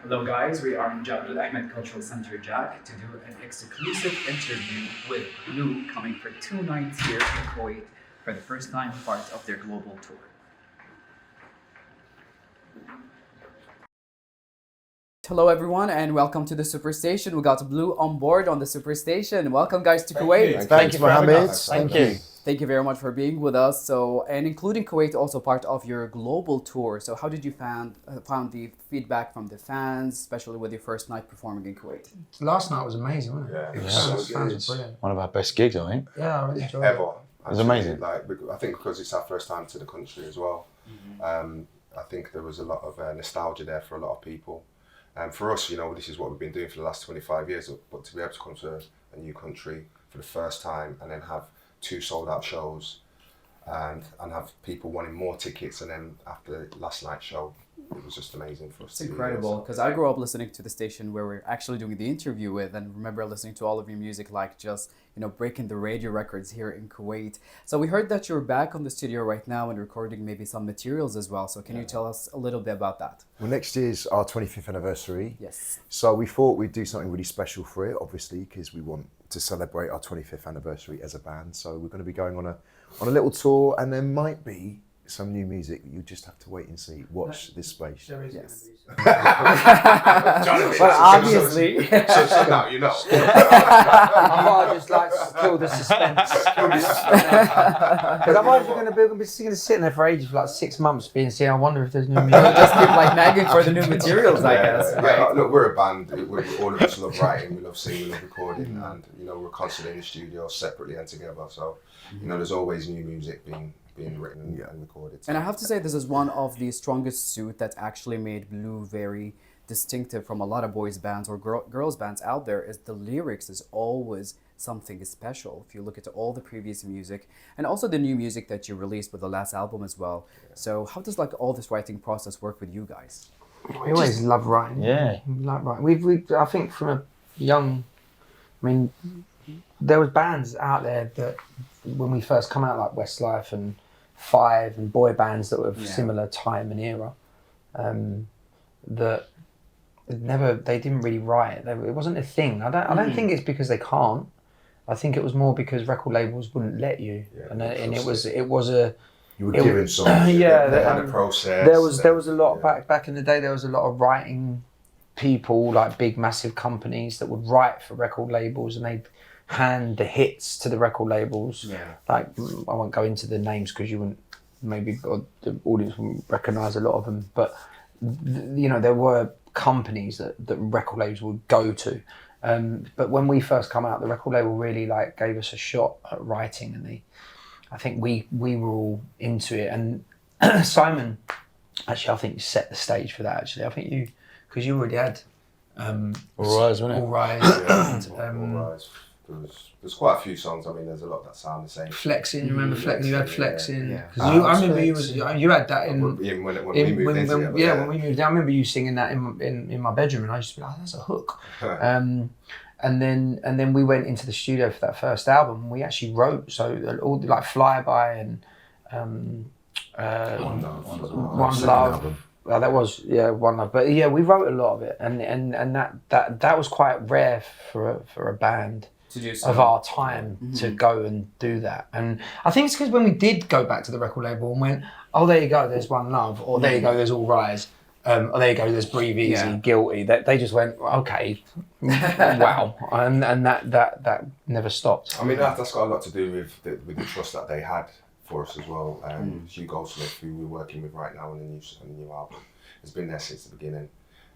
Hello guys, we are in Jabal Ahmed Cultural Center, Jack, to do an exclusive interview with Blue coming for 2 nights here in Kuwait for the first time part of their global tour. Hello everyone and welcome to the Superstation. We got Blue on board on the Superstation. Welcome guys to Kuwait. Thank you, Mohammed. Thank you. Thank you very much for being with us. So, and including Kuwait, also part of your global tour. So, how did you found the feedback from the fans, especially with your first night performing in Kuwait? Last night was amazing, wasn't it? Yeah, it was so good. Fans were brilliant. One of our best gigs, I think. Yeah, I really enjoyed Ever. It was amazing. Like, I think because it's our first time to the country as well. I think there was a lot of nostalgia there for a lot of people. For us, you know, this is what we've been doing for the last 25 years. But to be able to come to a new country for the first time and then have 2 sold-out shows and have people wanting more tickets, and then after last night's show, it was just amazing for us. It's incredible because I grew up listening to the station where we're actually doing the interview with, and remember listening to all of your music, like just, you know, breaking the radio records here in Kuwait. So we heard that you're back on the studio right now and recording maybe some materials as well. So can you tell us a little bit about that? Well, next year's our 25th anniversary. Yes. So we thought we'd do something really special for it, obviously, because we want to celebrate our 25th anniversary as a band. So we're going to be going on a little tour, and there might be some new music. You just have to wait and see. Watch this space. There is Yes. well, obviously. So now you know. I might just like kill the suspense. Because otherwise we're going to be sitting there for ages, for like 6 months, being seen. I wonder if there's new music. Just keep like nagging for the new materials, I guess. Yeah, Right? look, we're a band. All of us love writing, we love singing, we love recording, and you know, we're constantly in the studio separately and together. So, you know, there's always new music being written and recorded. And I have to say, this is one of the strongest suit that actually made Blue very distinctive from a lot of boys bands or girls bands out there. Is the lyrics is always something special. If you look at all the previous music and also the new music that you released with the last album as well. So how does like all this writing process work with you guys? We always love writing. Yeah. We like writing. We I think from a young, I mean, there was bands out there that when we first come out, like Westlife and Five and boy bands that were of similar time and era, that they didn't really write. It wasn't a thing. I don't think it's because they can't. I think it was more because record labels wouldn't let you, and it was a. You were given songs. They had a process. There was a lot back in the day. There was a lot of writing people, like big massive companies that would write for record labels, and they'd hand the hits to the record labels. Like, I won't go into the names because you wouldn't, maybe the audience wouldn't recognise a lot of them, but you know, there were companies that record labels would go to, but when we first come out, the record label really like gave us a shot at writing, and I think we were all into it, and Simon actually I think set the stage for that. Actually, I think because you already had All Rise, wasn't it? All Rise. All Rise. There's quite a few songs. I mean, there's a lot that sound the same. Flexing, you remember Flexing? You had Flexing. Yeah. I remember you had that in. When we moved in together, when we moved in, I remember you singing that in my bedroom, and I used to be like, "That's a hook." And then we went into the studio for that first album. We actually wrote all like Flyby and One Love. Well, that was One Love, but yeah, we wrote a lot of it, and that was quite rare for a band of our time to go and do that. And I think it's because when we did go back to the record label and went, oh, there you go, there's One Love, or there you go, there's All Rise, or there you go, there's Breathe Easy, Guilty. They just went, okay, wow, and that never stopped. I mean, that's got a lot to do with the trust that they had for us as well. Hugh Goldsmith, who we're working with right now on the new album, has been there since the beginning,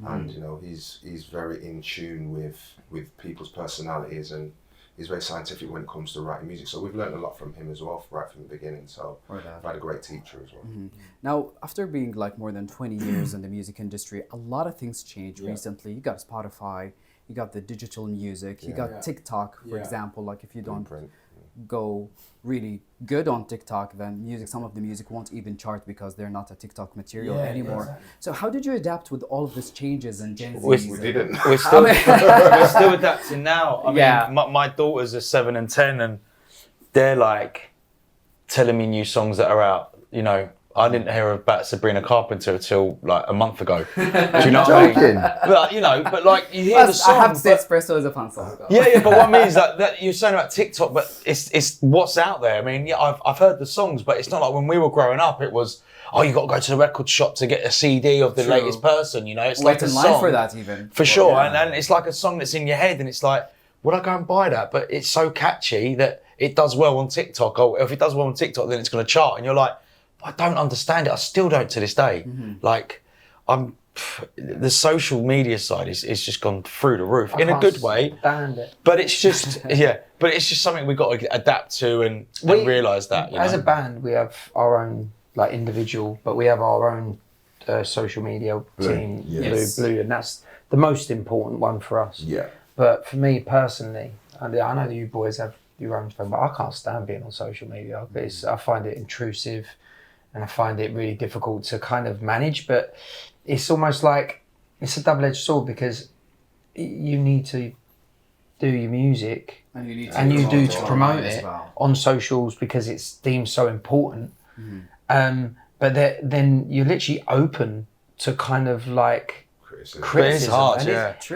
and you know, he's very in tune with people's personalities, and he's very scientific when it comes to writing music. So we've learned a lot from him as well, right from the beginning. So I've had a great teacher as well. Now, after being like more than 20 years in the music industry, a lot of things changed recently. You got Spotify, you got the digital music, you got TikTok, for example. Like if you don't go really good on TikTok, then some of the music won't even chart because they're not a TikTok material anymore. Exactly. So how did you adapt with all of these changes and Gen Z? We didn't. We're still adapting now. I mean, my daughters are 7 and 10, and they're like telling me new songs that are out, you know, I didn't hear about Sabrina Carpenter until like a month ago. Do you know what I mean? But you know, but like you hear the song. I have to say, Espresso is a fun song. Yeah, but what I mean is that you're saying about TikTok, but it's what's out there. I mean, yeah, I've heard the songs, but it's not like when we were growing up. It was, oh, you got to go to the record shop to get a CD of the latest person. You know, it's wait like a in line song for that even. For sure, and it's like a song that's in your head, and it's like, would I go and buy that? But it's so catchy that it does well on TikTok. Or if it does well on TikTok, then it's going to chart, and you're like, I don't understand it. I still don't to this day. Like, the social media side is just gone through the roof in a good way. Stand it. But it's just but it's just something we've got to adapt to and realise that. You as know? a band, we have our own like individual, but we have our own social media team, Blue, and that's the most important one for us. Yeah. But for me personally, and I know that you boys have your own thing, but I can't stand being on social media. I find it intrusive. And I find it really difficult to kind of manage, but it's almost like it's a double-edged sword because you need to do your music and you do to promote it on socials because it's deemed so important. But then you're literally open to kind of like criticism. It's hard,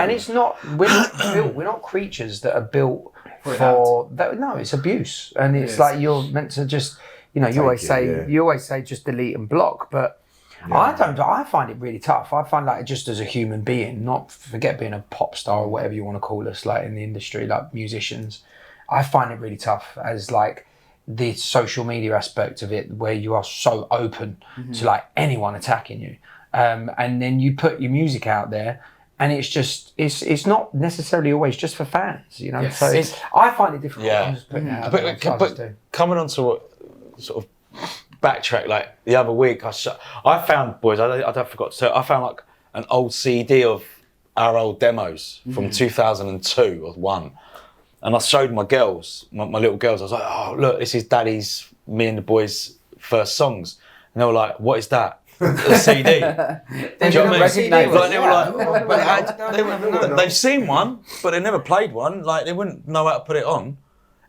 and it's not, we're not creatures that are built for that. No, it's abuse, and it's like you're meant to just. You know, you always say just delete and block, but I find it really tough. I find like just as a human being, not forget being a pop star or whatever you want to call us, like in the industry, like musicians, I find it really tough as like the social media aspect of it, where you are so open to like anyone attacking you, and then you put your music out there. And it's just, it's not necessarily always just for fans, you know. Yes. So I find it difficult. I'm just putting it out there, but coming on to what sort of backtrack, like the other week, I found, boys, I forgot to tell, I found like an old CD of our old demos from 2002 or 1. And I showed my girls, my little girls, I was like, oh, look, this is Daddy's, me and the boys' first songs. And they were like, what is that? A CD. Do you know what I mean? Like, they were like, they've seen one, but they never played one. Like, they wouldn't know how to put it on.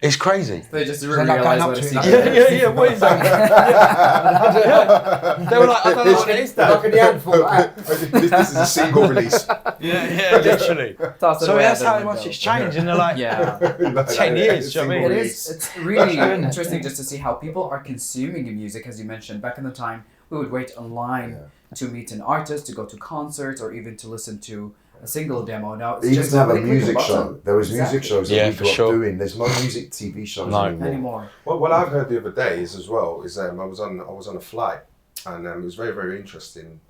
It's crazy. They just realised what it's Yeah, what is that? They were like, I don't know what it is, Dad. This is a single release. Yeah, literally. So that's how much it's changed in the like 10 years, do you know what I mean? It's really interesting just to see how people are consuming your music, as you mentioned. Back in the time, we would wait online to meet an artist, to go to concerts, or even to listen to a single demo. Now it's even just to have a music show. There was music shows that we grew up doing. There's no music TV shows anymore. Well, what I've heard the other day is I was on a flight, and it was very, very interesting.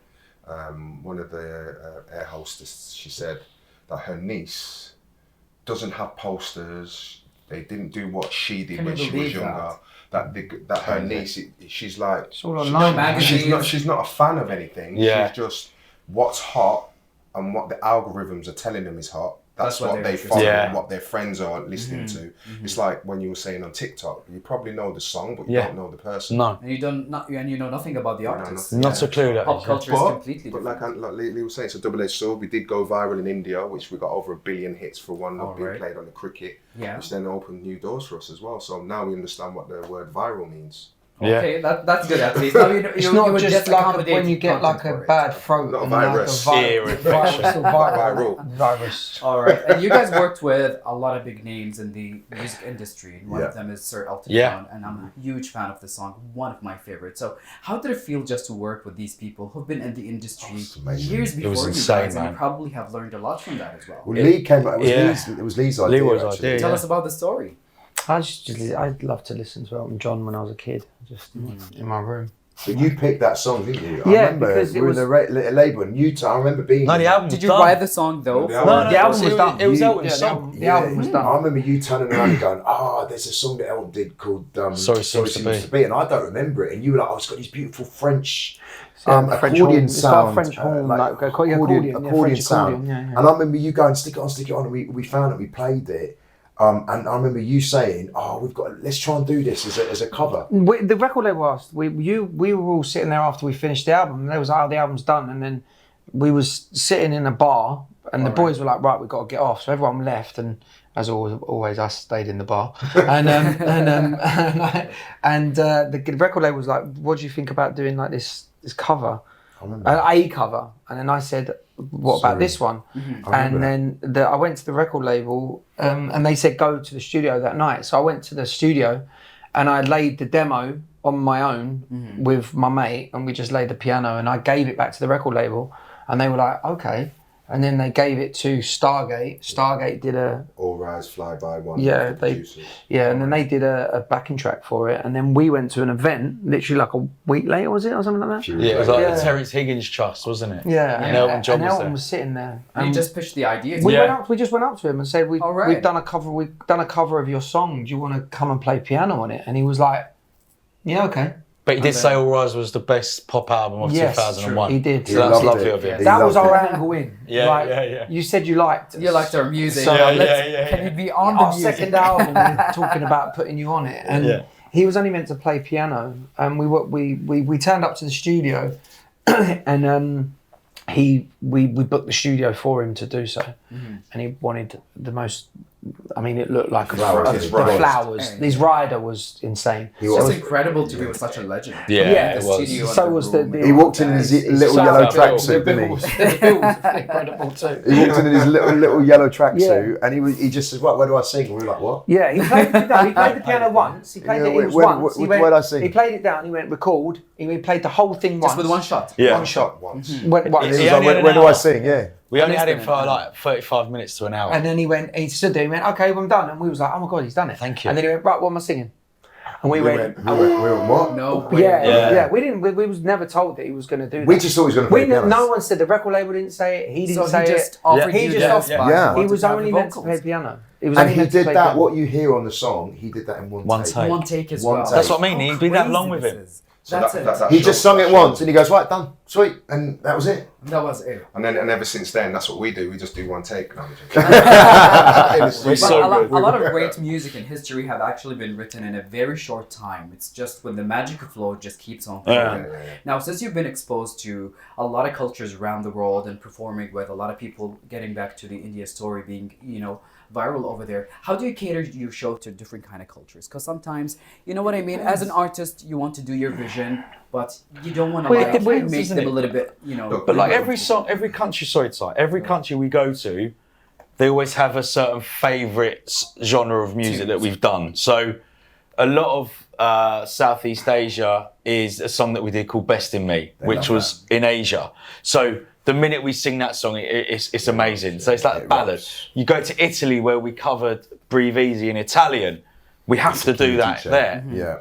One of the air hostess, she said that her niece doesn't have posters. They didn't do what she did when she was younger. That her niece, she's like, she's not a fan of anything. She's just what's hot and what the algorithms are telling them is hot. That's what they follow and what their friends are listening to. It's like when you were saying on TikTok, you probably know the song, but you don't know the person. No. And you know nothing about the artist. Not a clue. Pop culture is completely different. different. But like Lee was saying, it's a double-edged sword. We did go viral in India, which we got over 1 billion hits for one not being played on the cricket, which then opened new doors for us as well. So now we understand what the word viral means. Okay, that's good at least. Now it's not just like when you get like a bad throat. Not a virus. Virus. All right. And you guys worked with a lot of big names in the music industry. And one of them is Sir Elton John. And I'm a huge fan of the song, one of my favorites. So how did it feel just to work with these people who've been in the industry years before you guys? And you probably have learned a lot from that as well. Well, Lee came up, it was Lee's idea. Tell us about the story. I'd love to listen to Elton John when I was a kid, just in my room. But you picked that song, didn't you? Yeah, I remember because we were in a label in Utah. I remember being. No, the album. Did you write the song though? No, the album was done. It was Elton's song. The album was done. I remember you turning around and going, there's a song that Elton did called Sorry Seems to Be. And I don't remember it. And you were like, it's got these beautiful French accordion sound. French horn, accordion sound. And I remember you going, stick it on. And we found it, we played it. And I remember you saying, let's try and do this as a cover. The record label asked, we were all sitting there after we finished the album, and they was like, the album's done. And then we was sitting in a bar, and the boys were like, right, we've got to get off. So everyone left, and as always, I stayed in the bar, and the record label was like, "What do you think about doing like this cover, a cover?" And then I said, "What about this one?" And then I went to the record label, and they said go to the studio that night. So I went to the studio, and I laid the demo on my own with my mate, and we just laid the piano, and I gave it back to the record label, and they were like, "Okay." And then they gave it to Stargate. Stargate did All Rise, Fly By One. Yeah, The producers. and then they did a backing track for it. And then we went to an event, literally like a week later, was it, or something like that? Yeah, it was like the Terence Higgins Trust, wasn't it? Yeah, and Elton John was sitting there. And you just pitched the idea. We just went up to him and said, we've done a cover of your song. Do you want to come and play piano on it? And he was like, yeah, okay. But he did say All Rise was the best pop album of 2001. He did. So that's lovely of him. That was our angle in. Yeah. You said you liked us. You liked our music. So Can you be on the our music? second album, we were talking about putting you on it. And he was only meant to play piano. And we turned up to the studio and we booked the studio for him to do so. And he wanted the most... I mean, it looked like the flowers. His rider was insane. It's incredible to be with such a legend. Yeah, it was. So was the he walked in his little yellow tracksuit, didn't he? The bill was incredible too. He walked in his little yellow tracksuit, and he just says, "Right, where do I sing?" And we were like, "What?" Yeah, he played the piano once. He played it once. Where do I sing? He played it down. He went record. He played the whole thing once. Just with one shot. Yeah. One shot. Once. And he was like, "Where do I sing?" Yeah. We only had him for like 35 minutes to an hour. And then he stood there, he went, "Okay, well, I'm done." And we was like, "Oh my God, he's done it." Thank you. And then he went, "Right, what am I singing?" And we went, what? No. Yeah. We was never told that he was going to do that. We just thought he was going to play piano. No one said, the record label didn't say it, he didn't say it. He just offered. Yeah. He was only meant to play piano. And he did that, what you hear on the song, he did that in one take. One take as well. That's what I mean, he'd be that long with him. So That's it. He just sung it once and he goes, "Right, done, sweet," and that was it. That was it. And ever since then, that's what we do. We just do one take. No, a lot of great music in history have actually been written in a very short time. It's just when the magic of flow just keeps on flowing. Now, since you've been exposed to a lot of cultures around the world and performing with a lot of people, getting back to the India story being, viral over there, how do you cater your show to different kind of cultures? Because sometimes, you know what I mean, as an artist, you want to do your vision, but you don't want to make them a little bit, But like every country we go to, they always have a certain favourite genre of music that we've done. So a lot of Southeast Asia is a song that we did called Best in Me, which was in Asia. So the minute we sing that song, it's amazing. So it's like a ballad. You go to Italy where we covered Breathe Easy in Italian. We have to do that there. Yeah.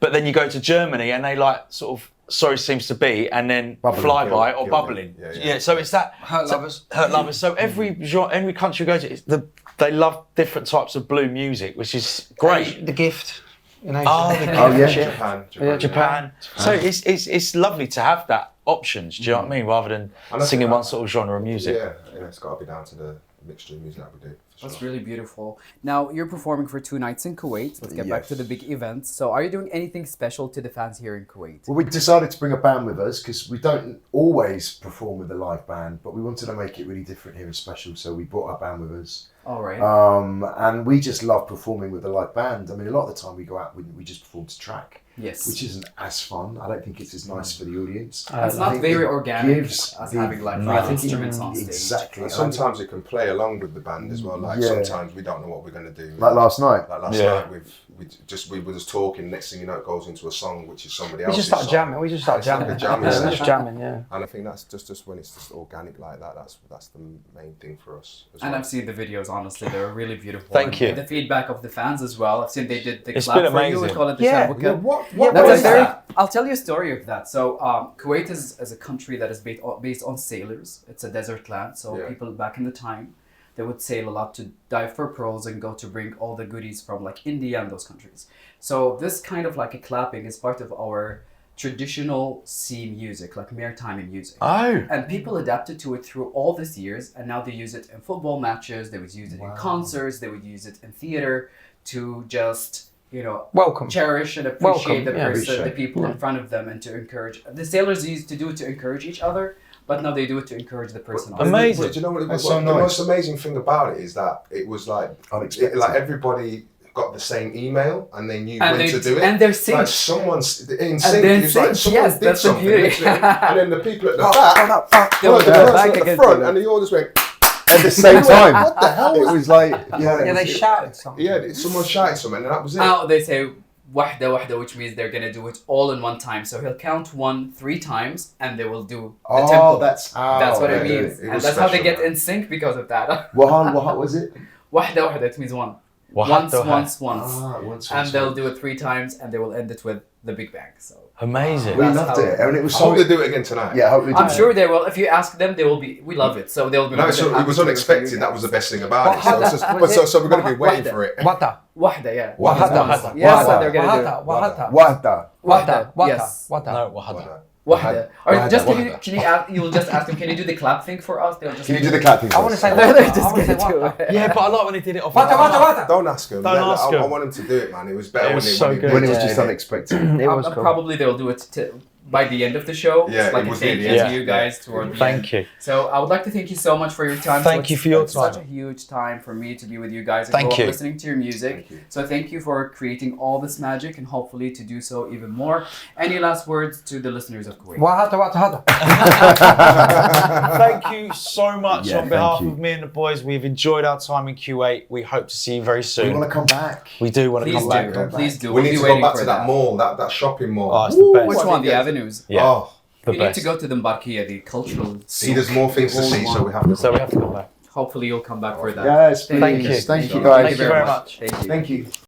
But then you go to Germany and they like sort of Sorry Seems to Be and then Flyby or Bubbling. Yeah, so it's that Hurt Lovers. So every country we go to, they love different types of blue music, which is great. The Gift in Asia. Oh, yeah. Japan. So it's lovely to have that options, do you know what I mean? Rather than singing one sort of genre of music. Yeah, it's got to be down to the mixture of music that we do. That's really beautiful. Now, you're performing for 2 nights in Kuwait. Let's get back to the big events. So are you doing anything special to the fans here in Kuwait? Well, we decided to bring a band with us because we don't always perform with a live band, but we wanted to make it really different here and special, so we brought our band with us. All right. And we just love performing with a live band. I mean, a lot of the time we go out, we just perform to track. Yes. Which isn't as fun. I don't think it's as nice for the audience. It's not very organic as having like real instruments on stage. Exactly. Sometimes we can play along with the band as well. Like sometimes we don't know what we're going to do. Like last night. Like last night, we were just talking. Next thing you know, it goes into a song which is somebody else's. We just start jamming. Just jamming, yeah. And I think that's just when it's just organic like that. That's the main thing for us. And I've seen the videos. Honestly, they're really beautiful. Thank you. The feedback of the fans as well. I've seen they did the It's clap been for you. amazing. We call it the Yeah. Shabuka. I'll tell you a story of that. So Kuwait is a country that is based on sailors. It's a desert land. So people back in the time, they would sail a lot to dive for pearls and go to bring all the goodies from like India and those countries. So this kind of like a clapping is part of our traditional sea music, like maritime music. Oh. And people adapted to it through all these years, and now they use it in football matches, they would use it in concerts, they would use it in theater to just, welcome, cherish and appreciate the person, the people in front of them, and to encourage. The sailors used to do it to encourage each other, but now they do it to encourage the person. Amazing. But do you know what it was? That's so The nice. most amazing thing about it is that it was like Unexpected. like everybody got the same email and they knew And when they- to do it. and they're synced. Like someone's in And sync. they're It's like synced, someone yes, did that's the something, beauty. literally, and then the people at the Fuck, back, fuck, fuck. They no, will the go person back at the against front, them. and they all just went. At the same time. What the hell? It was like, Yeah, they shouted something. Yeah, someone shouted something, and that was it. Now they say wahda wahda, which means they're gonna do it all in one time. So he'll count 1 3 times, and they will do the oh, tempo. that's how. That's what it yeah, means, it and was that's how they special, get man. in sync because of that. What was it? Wahda wahda, it means one. Wahda Once, wahda. once. Once And they'll do it 3 times, and they will end it with the Big Bang. So Amazing. We That's loved how- it. And it was I so. hope they do it again tonight. Yeah, I hope we do. I'm sure they will. If you ask them, they will be. We love it, so they'll be. No, more than so it happy was to do it for you unexpected. That was the guys. best thing about it. So, Wahda, it's just, was it? so we're going to be waiting Wahda. for it. Wahda. Wahda, yeah. Wahda, Once. wahda. Yeah, that's what they're gonna Wahda, do. wahda. Wahda. Wahda, wahda, Yes. wahda. No, wahada. Wahda. Or Wahda, just wahda. can you ask, you'll just ask them, can you do the clap thing for us? They'll just Can you do the clapping? I want to say They're wahda. I just want to say gonna do wahda. it. Yeah, but I like when he did it off. Wahda, wahda, wahda. Don't ask them. Don't ask I them. want them to do it, man. It was better It when was they so when they good. When it was did just unexpected. It was cool. Probably they'll do it by the end of the show. Yeah, like it a was thank it, you yeah. to you guys toward the Thank end. you. So I would like to thank you so much for your time. Thank you for your It's such time. a huge time for me to be with you guys and Thank grow up you. listening to your music. Thank you. So thank you for creating all this magic and hopefully to do so even more. Any last words to the listeners of Kuwait? Wahda, wahda, wahda. Thank you so much Yeah, on behalf thank you. of me and the boys. We've enjoyed our time in Kuwait. We hope to see you very We soon. want to come back. We do want to Please come do. back. Please do. We We'll need be to go waiting back for to that mall, that shopping mall. Oh, it's the best. Which I one? think The that- avenues? Yeah, Oh, the You need best. to go to the Mbarkiya, the cultural. see, there's more things to Old see, one. so we have to. So we have to come back. Hopefully you'll come back for that. Yes, please. Thank you. Thank you, Thank guys. Thank you very much. Thank you. Thank you.